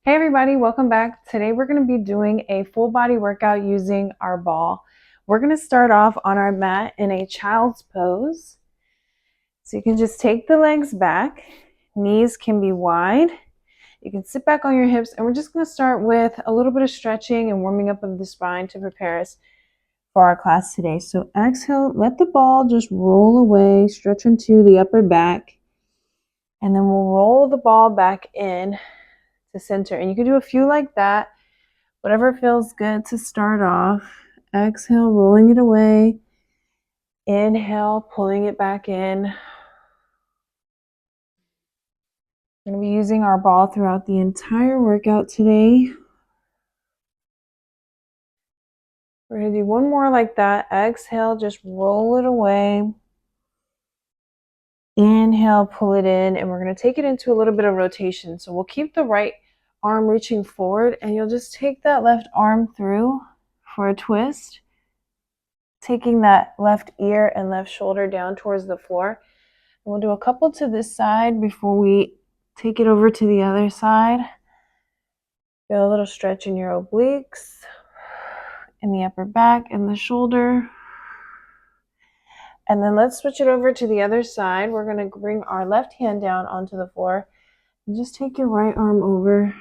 Hey everybody, welcome back. Today we're going to be doing a full body workout using our ball. We're going to start off on our mat in a child's pose. So you can just take the legs back, knees can be wide. You can sit back on your hips, and we're just going to start with a little bit of stretching and warming up of the spine to prepare us for our class today. So exhale, let the ball just roll away, stretch into the upper back, and then we'll roll the ball back in to center. And you can do a few like that, whatever feels good to start off. Exhale, rolling it away. Inhale, pulling it back in. We're going to be using our ball throughout the entire workout today. We're going to do one more like that. Exhale, just roll it away. Inhale, pull it in, and we're going to take it into a little bit of rotation. So we'll keep the right arm reaching forward, and you'll just take that left arm through for a twist, taking that left ear and left shoulder down towards the floor. And we'll do a couple to this side before we take it over to the other side. Feel a little stretch in your obliques, in the upper back, and the shoulder. And then let's switch it over to the other side. We're going to bring our left hand down onto the floor and just take your right arm over.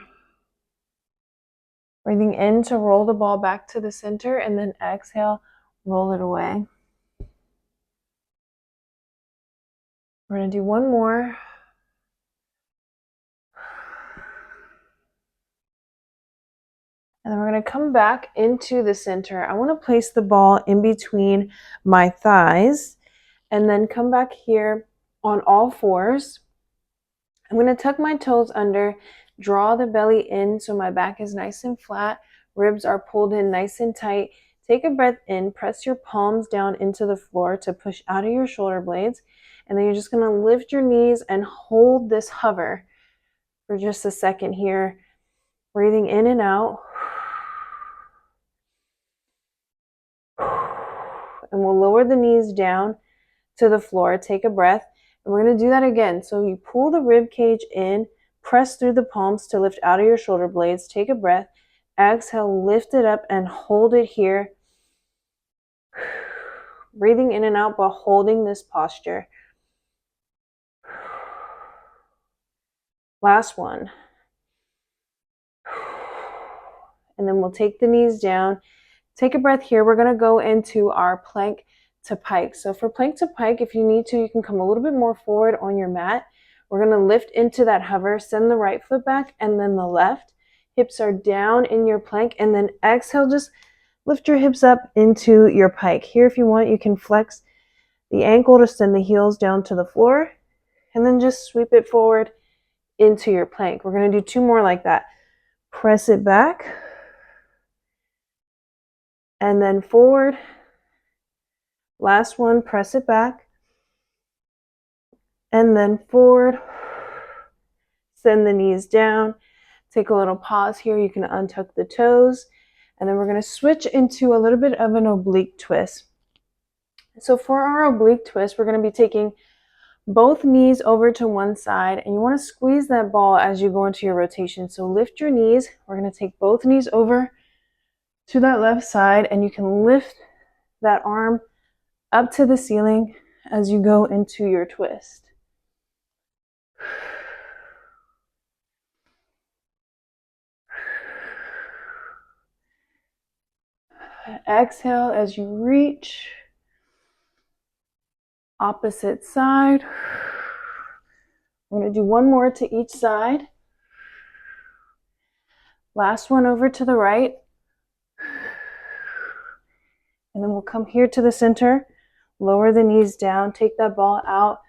Breathing in to roll the ball back to the center, and then exhale, roll it away. We're going to do one more. And then we're going to come back into the center. I want to place the ball in between my thighs and then come back here on all fours. I'm going to tuck my toes under, draw the belly in so my back is nice and flat. Ribs are pulled in nice and tight. Take a breath in, press your palms down into the floor to push out of your shoulder blades. And then you're just going to lift your knees and hold this hover for just a second here. Breathing in and out. And we'll lower the knees down to the floor. Take a breath. And we're going to do that again. So you pull the rib cage in, press through the palms to lift out of your shoulder blades. Take a breath. Exhale, lift it up and hold it here. Breathing in and out, but holding this posture. Last one. And then we'll take the knees down. Take a breath here. We're going to go into our plank to pike. So for plank to pike, if you need to, you can come a little bit more forward on your mat. We're going to lift into that hover, send the right foot back and then the left. Hips are down in your plank, and then exhale, just lift your hips up into your pike. Here, if you want, you can flex the ankle to send the heels down to the floor, and then just sweep it forward into your plank. We're going to do two more like that. Press it back, and then forward. Last one, press it back, and then forward. Send the knees down. Take a little pause here. You can untuck the toes, and then we're going to switch into a little bit of an oblique twist. So for our oblique twist, we're going to be taking both knees over to one side, and you want to squeeze that ball as you go into your rotation. So lift your knees. We're going to take both knees over to that left side, and you can lift that arm up to the ceiling as you go into your twist. Exhale as you reach. Opposite side. We're going to do one more to each side. Last one over to the right. And then we'll come here to the center. Lower the knees down. Take that ball out.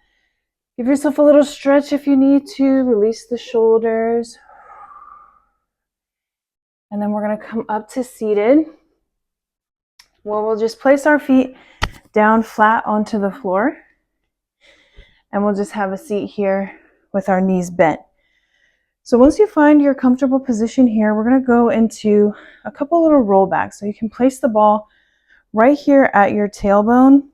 Give yourself a little stretch if you need to. Release the shoulders. And then we're going to come up to seated. Well, we'll just place our feet down flat onto the floor. And we'll just have a seat here with our knees bent. So once you find your comfortable position here, we're going to go into a couple little rollbacks. So you can place the ball right here at your tailbone,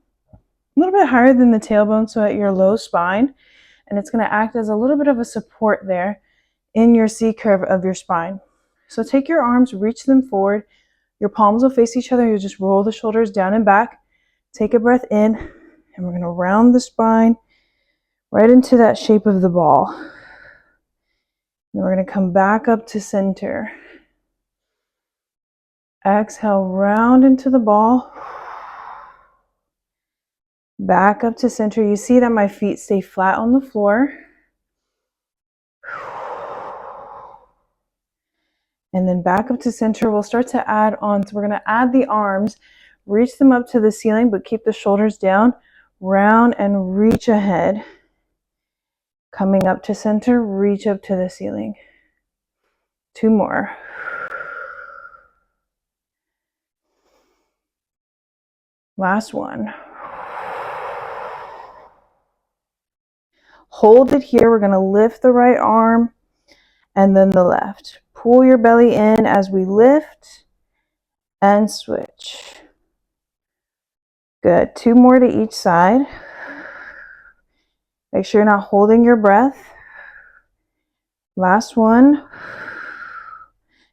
a little bit higher than the tailbone, so at your low spine. And it's going to act as a little bit of a support there in your C curve of your spine. So take your arms, reach them forward. Your palms will face each other. You just roll the shoulders down and back. Take a breath in, and we're going to round the spine right into that shape of the ball. Then we're going to come back up to center. Exhale, round into the ball. Back up to center. You see that my feet stay flat on the floor. And then back up to center. We'll start to add on. So we're going to add the arms, reach them up to the ceiling, but keep the shoulders down. Round and reach ahead. Coming up to center, reach up to the ceiling. 2 more. Last one. Hold it here. We're going to lift the right arm and then the left. Pull your belly in as we lift and switch. Good. 2 more to each side. Make sure you're not holding your breath. Last one.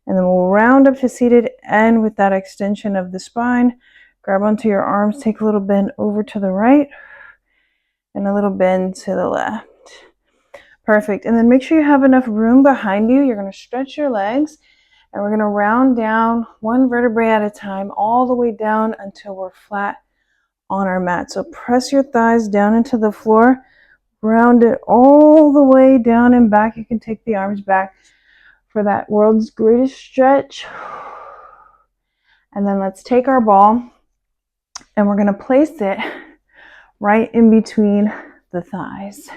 And then we'll round up to seated, and with that extension of the spine, grab onto your arms, take a little bend over to the right and a little bend to the left. Perfect. And then make sure you have enough room behind you. You're going to stretch your legs, and we're going to round down 1 vertebrae at a time, all the way down until we're flat on our mat. So press your thighs down into the floor, round it all the way down and back. You can take the arms back for that world's greatest stretch. And then let's take our ball, and we're going to place it right in between the thighs.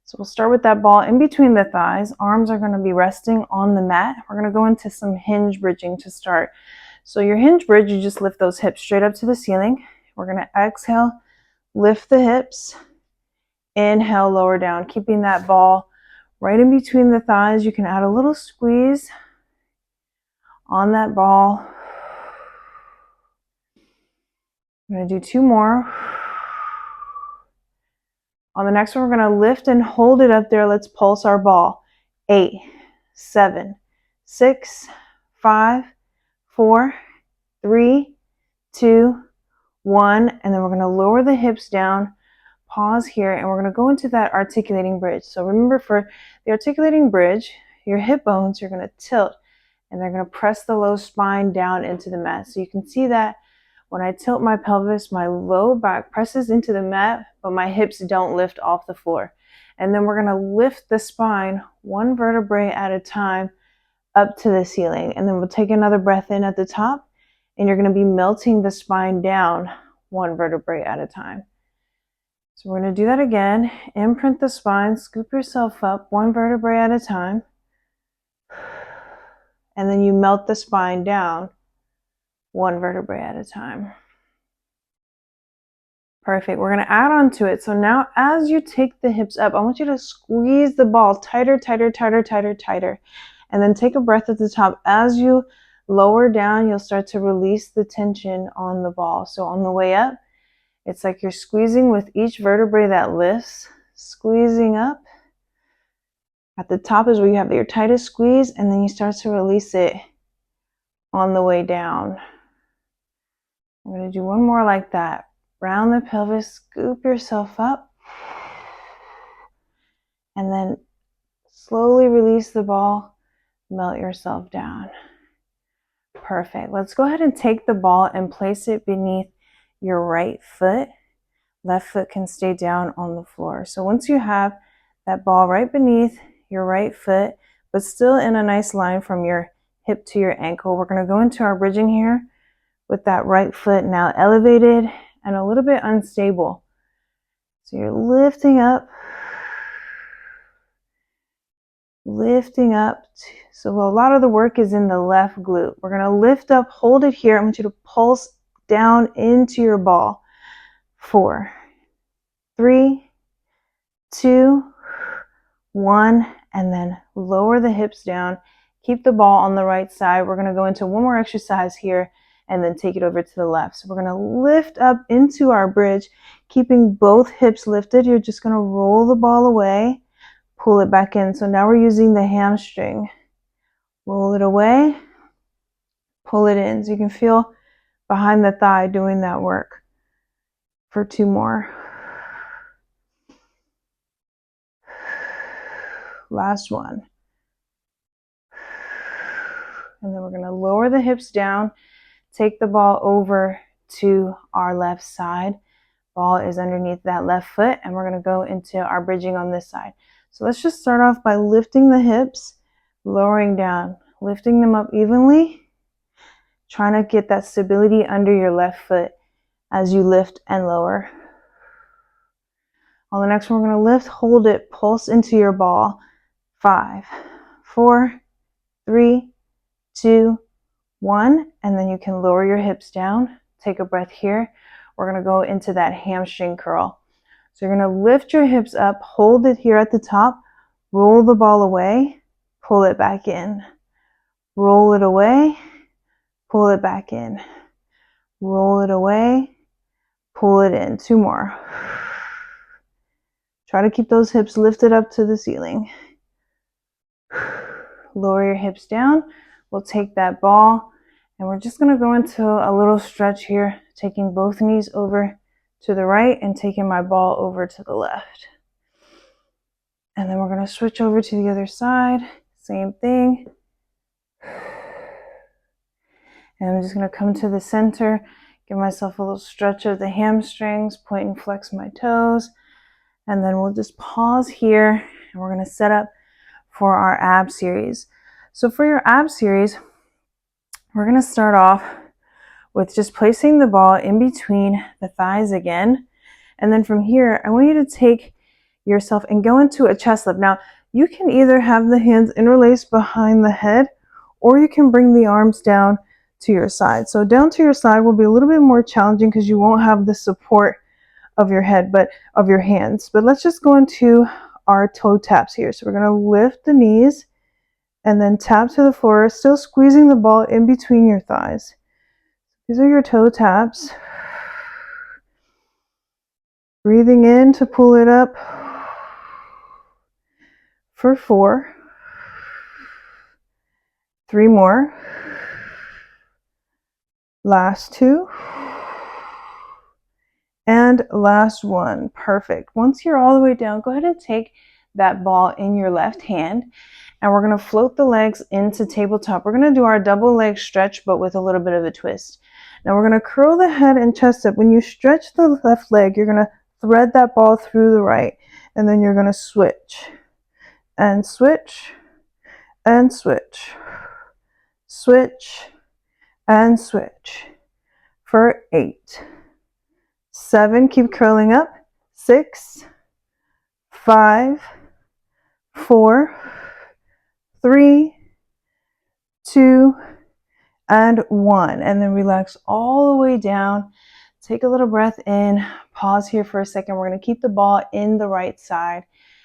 So we'll start with that ball in between the thighs. Arms are going to be resting on the mat. We're going to go into some hinge bridging to start. So your hinge bridge, you just lift those hips straight up to the ceiling. We're going to exhale, lift the hips, inhale, lower down, keeping that ball right in between the thighs. You can add a little squeeze on that ball. I'm going to do 2 more. On the next one, we're going to lift and hold it up there. Let's pulse our ball. 8, 7, 6, 5, 4, 3, 2, 1. And then we're going to lower the hips down, pause here, and we're going to go into that articulating bridge. So remember, for the articulating bridge, your hip bones are going to tilt, and they're going to press the low spine down into the mat. So you can see that when I tilt my pelvis, my low back presses into the mat, but my hips don't lift off the floor. And then we're going to lift the spine 1 vertebrae at a time up to the ceiling. And then we'll take another breath in at the top, and you're going to be melting the spine down 1 vertebrae at a time. So we're going to do that again. Imprint the spine, scoop yourself up 1 vertebrae at a time. And then you melt the spine down 1 vertebrae at a time. Perfect. We're going to add on to it. So now as you take the hips up, I want you to squeeze the ball tighter, tighter, tighter, tighter, tighter. And then take a breath at the top. As you lower down, you'll start to release the tension on the ball. So on the way up, it's like you're squeezing with each vertebrae that lifts, squeezing up. At the top is where you have your tightest squeeze, and then you start to release it on the way down. I'm going to do 1 more like that. Round the pelvis, scoop yourself up, and then slowly release the ball, melt yourself down. Perfect. Let's go ahead and take the ball and place it beneath your right foot. Left foot can stay down on the floor. So once you have that ball right beneath your right foot, but still in a nice line from your hip to your ankle, we're going to go into our bridging here with that right foot now elevated and a little bit unstable. So you're lifting up. So a lot of the work is in the left glute. We're going to lift up, hold it here. I want you to pulse down into your ball. 4, 3, 2, 1, and then lower the hips down. Keep the ball on the right side. We're going to go into 1 more exercise here and then take it over to the left. So we're going to lift up into our bridge, keeping both hips lifted. You're just going to roll the ball away, pull it back in. So now we're using the hamstring. Roll it away, pull it in. So you can feel behind the thigh doing that work. For 2 more. Last one. And then we're going to lower the hips down, take the ball over to our left side. Ball is underneath that left foot, and we're going to go into our bridging on this side. So let's just start off by lifting the hips, lowering down, lifting them up evenly, trying to get that stability under your left foot as you lift and lower. On the next one, we're going to lift, hold it, pulse into your ball. 5, 4, 3, 2, 1, and then you can lower your hips down. Take a breath here. We're going to go into that hamstring curl. So you're going to lift your hips up, hold it here at the top, roll the ball away, pull it back in. Roll it away, pull it back in. Roll it away, pull it in. 2 more. Try to keep those hips lifted up to the ceiling. Lower your hips down. We'll take that ball and we're just going to go into a little stretch here, taking both knees over to the right and taking my ball over to the left. And then we're going to switch over to the other side. Same thing. And I'm just going to come to the center, give myself a little stretch of the hamstrings, point and flex my toes. And then we'll just pause here and we're going to set up for our ab series. So for your ab series, we're going to start off with just placing the ball in between the thighs again. And then from here, I want you to take yourself and go into a chest lift. Now, you can either have the hands interlaced behind the head, or you can bring the arms down to your side. So down to your side will be a little bit more challenging because you won't have the support of your head, but of your hands. But let's just go into our toe taps here. So we're going to lift the knees and then tap to the floor, still squeezing the ball in between your thighs. These are your toe taps. Breathing in to pull it up for 4. 3 more. Last 2. And last 1. Perfect. Once you're all the way down, go ahead and take that ball in your left hand and we're going to float the legs into tabletop. We're going to do our double leg stretch, but with a little bit of a twist. Now we're going to curl the head and chest up. When you stretch the left leg, you're going to thread that ball through the right, and then you're going to switch and switch and switch, switch and switch for 8. 7, keep curling up. 6, 5, 4, 3, 2, and 1. And then relax all the way down. Take a little breath in. Pause here for a second. We're going to keep the ball in the right side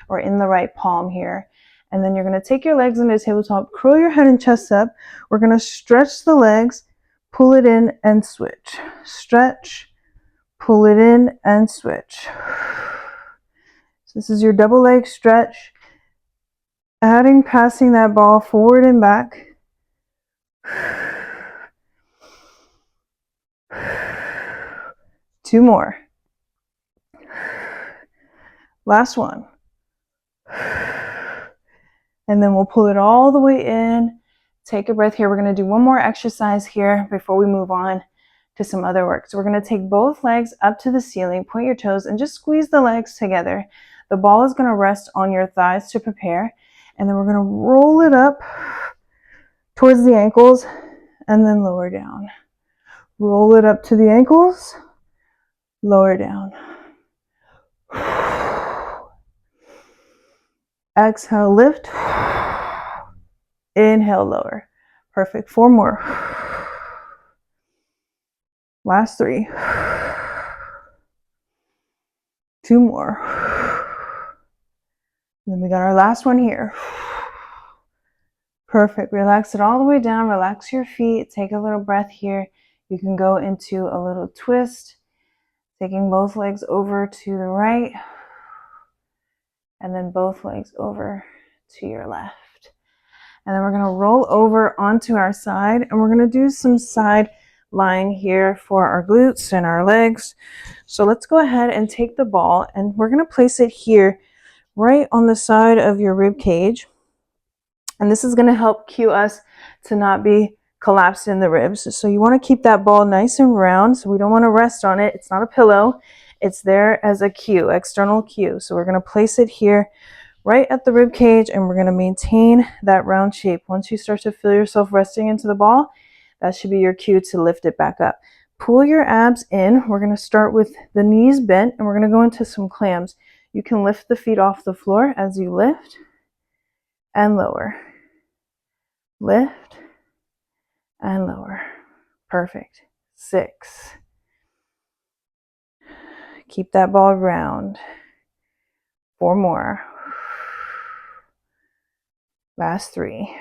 or in the right palm here. And then you're going to take your legs into tabletop, curl your head and chest up. We're going to stretch the legs, pull it in and switch. Stretch, pull it in and switch. So this is your double leg stretch. Passing that ball forward and back. 2 more. Last one. And then we'll pull it all the way in. Take a breath here. We're going to do one more exercise here before we move on to some other work. So we're going to take both legs up to the ceiling, point your toes, and just squeeze the legs together. The ball is going to rest on your thighs to prepare. And then we're going to roll it up towards the ankles and then lower down. Roll it up to the ankles, lower down. Exhale, lift. Inhale, lower. Perfect. 4 more. Last 3. 2 more. And then we got our last one here. Perfect. Relax it all the way down. Relax your feet. Take a little breath here. You can go into a little twist, taking both legs over to the right. and then both legs over to your left. And then we're going to roll over onto our side, and we're going to do some side lying here for our glutes and our legs. So let's go ahead and take the ball, and we're going to place it here right on the side of your rib cage. And this is going to help cue us to not be collapsed in the ribs. So you want to keep that ball nice and round. So we don't want to rest on it. It's not a pillow. It's there as a cue, external cue. So we're going to place it here right at the rib cage, and we're going to maintain that round shape. Once you start to feel yourself resting into the ball, that should be your cue to lift it back up. Pull your abs in. We're going to start with the knees bent, and we're going to go into some clams. You can lift the feet off the floor as you lift and lower. Lift and lower. Perfect. 6. Keep that ball round. 4 more. Last 3.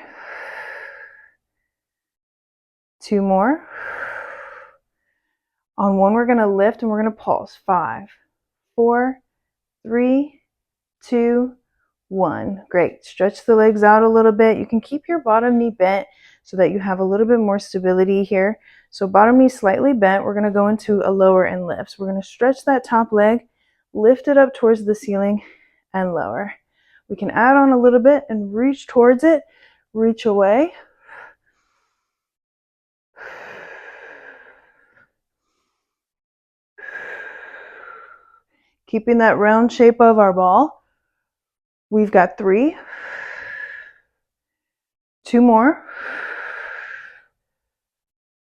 2 more. On 1, we're going to lift and we're going to pulse. 5, 4, 3, 2, 1. Great. Stretch the legs out a little bit. You can keep your bottom knee bent so that you have a little bit more stability here. So bottom knee slightly bent. We're going to go into a lower and lift. So we're going to stretch that top leg, lift it up towards the ceiling, and lower. We can add on a little bit and reach towards it, reach away. Keeping that round shape of our ball. We've got 3. 2 more.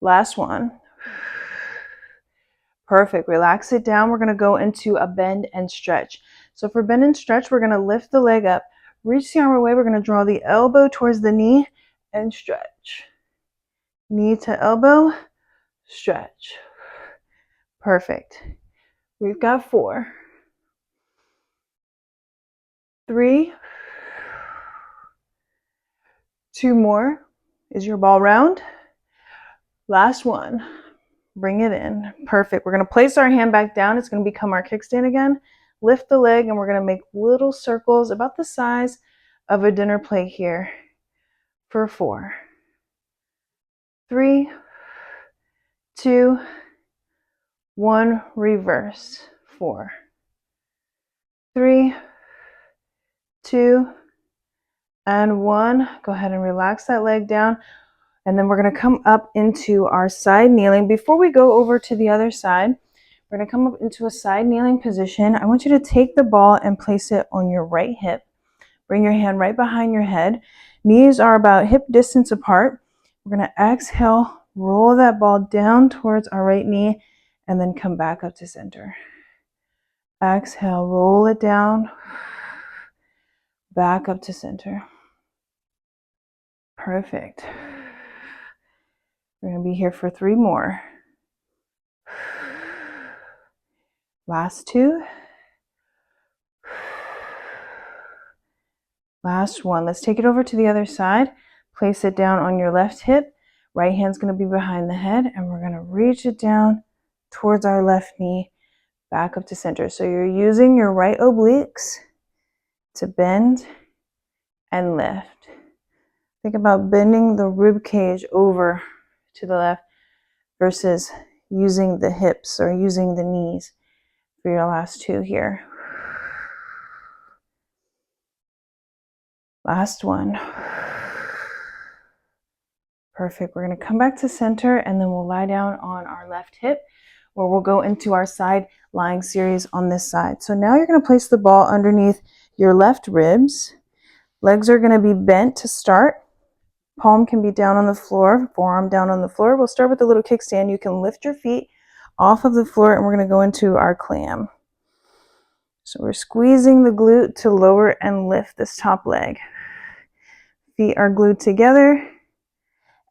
Last 1. Perfect. Relax it down. We're going to go into a bend and stretch. So for bend and stretch, we're going to lift the leg up, reach the arm away. We're going to draw the elbow towards the knee and stretch. Knee to elbow, stretch. Perfect. We've got 4. 3. 2 more. Is your ball round? Last 1. Bring it in. Perfect. We're going to place our hand back down. It's going to become our kickstand again. Lift the leg, and we're going to make little circles about the size of a dinner plate here for 4. 3, 2, 1. Reverse. 4. 3, 2, and 1. Go ahead and relax that leg down. And then we're going to come up into our side kneeling. Before we go over to the other side, we're going to come up into a side kneeling position. I want you to take the ball and place it on your right hip. Bring your hand right behind your head. Knees are about hip distance apart. We're going to exhale, roll that ball down towards our right knee, and then come back up to center. Exhale, roll it down, back up to center. Perfect. We're going to be here for 3 more. Last 2. Last 1. Let's take it over to the other side. Place it down on your left hip. Right hand's going to be behind the head, and we're going to reach it down towards our left knee, back up to center. So you're using your right obliques to bend and lift. Think about bending the rib cage over to the left versus using the hips or using the knees for your last 2 here. Last 1. Perfect. We're going to come back to center, and then we'll lie down on our left hip, where we'll go into our side lying series on this side. So now you're going to place the ball underneath your left ribs. Legs are going to be bent to start. Palm can be down on the floor, forearm down on the floor. We'll start with a little kickstand. You can lift your feet off of the floor, and we're going to go into our clam. So we're squeezing the glute to lower and lift this top leg. Feet are glued together.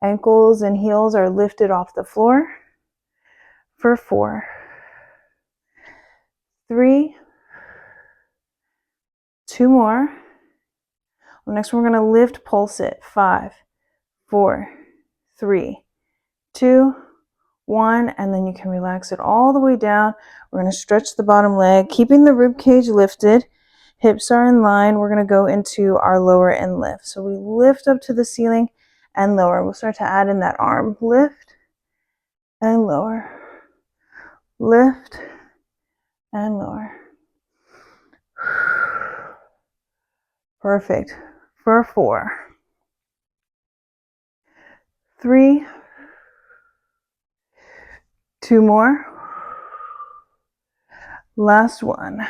Ankles and heels are lifted off the floor for 4. 3. 2 more. Next, we're going to lift, pulse it. 5, 4, 3, 2, 1, and then you can relax it all the way down. We're going to stretch the bottom leg, keeping the rib cage lifted. Hips are in line. We're going to go into our lower end lift. So we lift up to the ceiling and lower. We'll start to add in that arm. Lift and lower. Lift and lower. Perfect. For 4, 3, 2 more. Last one.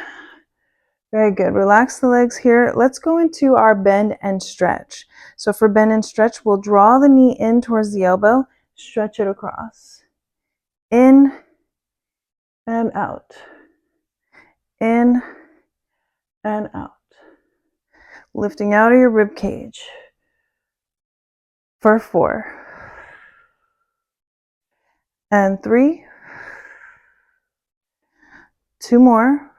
Very good. Relax the legs here. Let's go into our bend and stretch. So for bend and stretch, we'll draw the knee in towards the elbow, stretch it across. In and out. In and out. Lifting out of your rib cage. For 4. And 3. 2 more.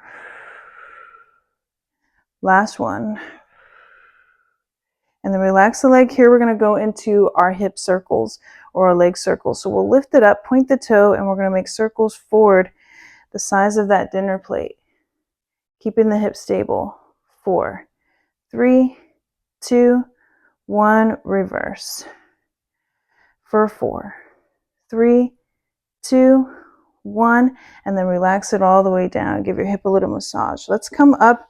Last one. And then relax the leg here. We're going to go into our hip circles or our leg circles. So we'll lift it up, point the toe, and we're going to make circles forward the size of that dinner plate. Keeping the hips stable. 4, 3, 2, 1. Reverse. For 4, 3, 2, 1. And then relax it all the way down. Give your hip a little massage. Let's come up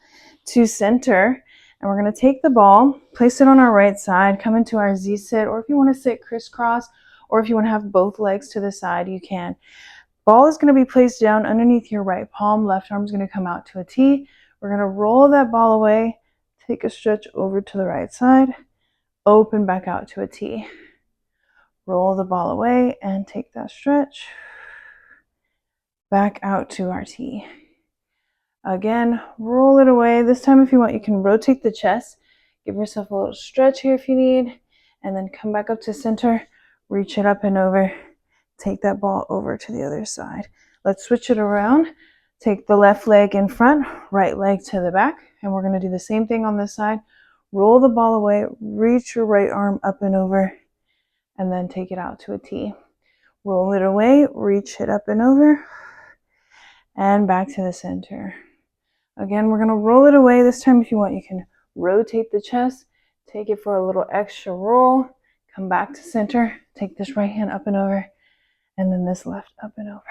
to center. And we're going to take the ball, place it on our right side, come into our Z-sit, or if you want to sit crisscross, or if you want to have both legs to the side, you can. Ball is going to be placed down underneath your right palm. Left arm is going to come out to a T. We're going to roll that ball away, take a stretch over to the right side, open back out to a T. Roll the ball away and take that stretch back out to our T. Again, roll it away. This time, if you want, you can rotate the chest. Give yourself a little stretch here if you need, and then come back up to center. Reach it up and over. Take that ball over to the other side. Let's switch it around. Take the left leg in front, right leg to the back, and we're going to do the same thing on this side. Roll the ball away, reach your right arm up and over, and then take it out to a T. Roll it away, reach it up and over, and back to the center. Again, we're going to roll it away. This time, if you want, you can rotate the chest, take it for a little extra roll, come back to center, take this right hand up and over, and then this left up and over.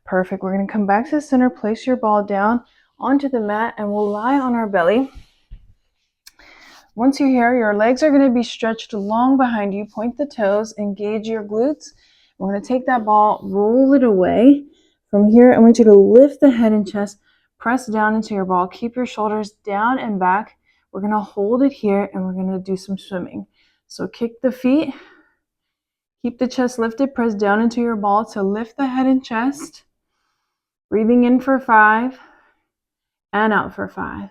Perfect. We're going to come back to the center, place your ball down onto the mat, and we'll lie on our belly. Once you're here, your legs are going to be stretched long behind you. Point the toes, engage your glutes. We're going to take that ball, roll it away. From here, I want you to lift the head and chest, press down into your ball. Keep your shoulders down and back. We're going to hold it here, and we're going to do some swimming. So kick the feet. Keep the chest lifted. Press down into your ball to lift the head and chest. Breathing in for 5 and out for 5.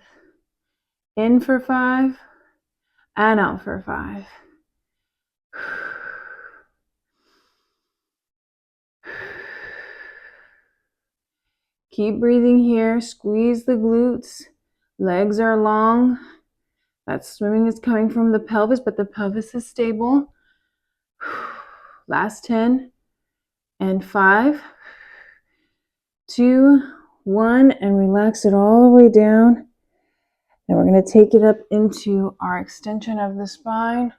In for 5 and out for 5. Keep breathing here. Squeeze the glutes. Legs are long. That swimming is coming from the pelvis, but the pelvis is stable. Last 10 and 5, 2, 1, and relax it all the way down. And we're going to take it up into our extension of the spine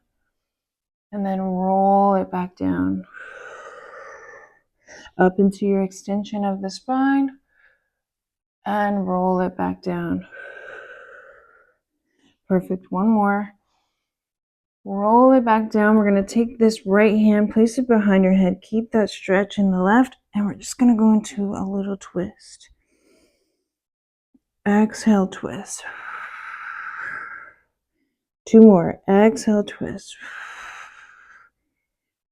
and then roll it back down. Up into your extension of the spine and roll it back down. Perfect. One more. Roll it back down. We're going to take this right hand, place it behind your head. Keep that stretch in the left, and we're just going to go into a little twist. Exhale, twist. 2 more. Exhale, twist.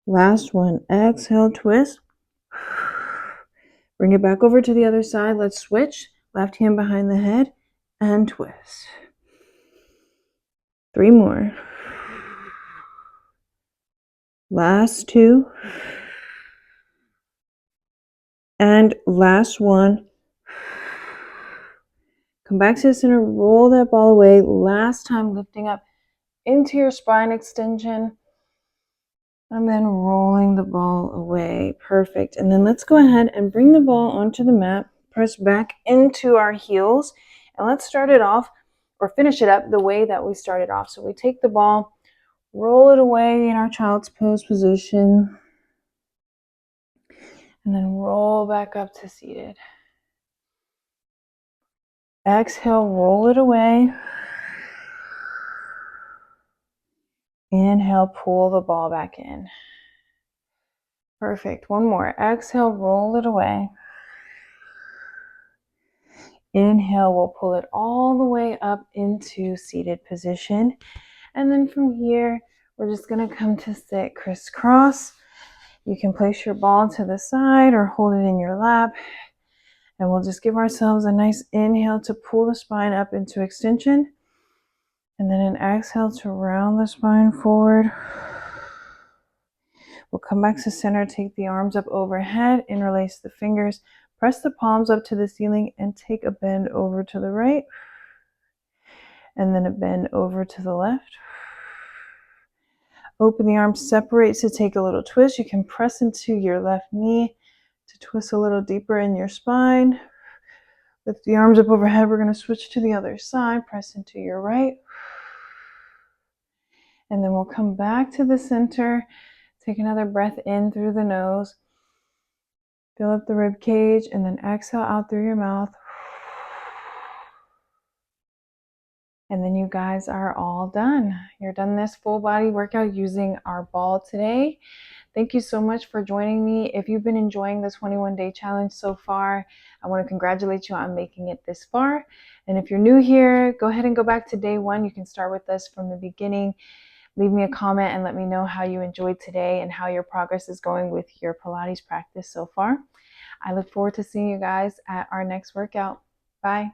Last one. Exhale, twist. Bring it back over to the other side. Let's switch. Left hand behind the head and twist. 3 more. Last 2. And last 1. Come back to the center. Roll that ball away. Last time, lifting up into your spine extension. And then rolling the ball away. Perfect. And then let's go ahead and bring the ball onto the mat. Press back into our heels. And let's start it off or finish it up the way that we started off. So we take the ball, roll it away in our child's pose position, and then roll back up to seated. Exhale, roll it away. Inhale, pull the ball back in. Perfect. One more. Exhale, roll it away. Inhale, we'll pull it all the way up into seated position. And then from here, we're just going to come to sit crisscross. You can place your ball to the side or hold it in your lap. And we'll just give ourselves a nice inhale to pull the spine up into extension. And then an exhale to round the spine forward. We'll come back to center, take the arms up overhead, interlace the fingers, press the palms up to the ceiling, and take a bend over to the right. And then a bend over to the left. Open the arms, separate to take a little twist. You can press into your left knee to twist a little deeper in your spine. Lift the arms up overhead. We're going to switch to the other side. Press into your right. And then we'll come back to the center. Take another breath in through the nose. Fill up the rib cage and then exhale out through your mouth. And then you guys are all done. You're done this full body workout using our ball today. Thank you so much for joining me. If you've been enjoying the 21-day challenge so far, I want to congratulate you on making it this far. And if you're new here, go ahead and go back to day one. You can start with us from the beginning. Leave me a comment and let me know how you enjoyed today and how your progress is going with your Pilates practice so far. I look forward to seeing you guys at our next workout. Bye.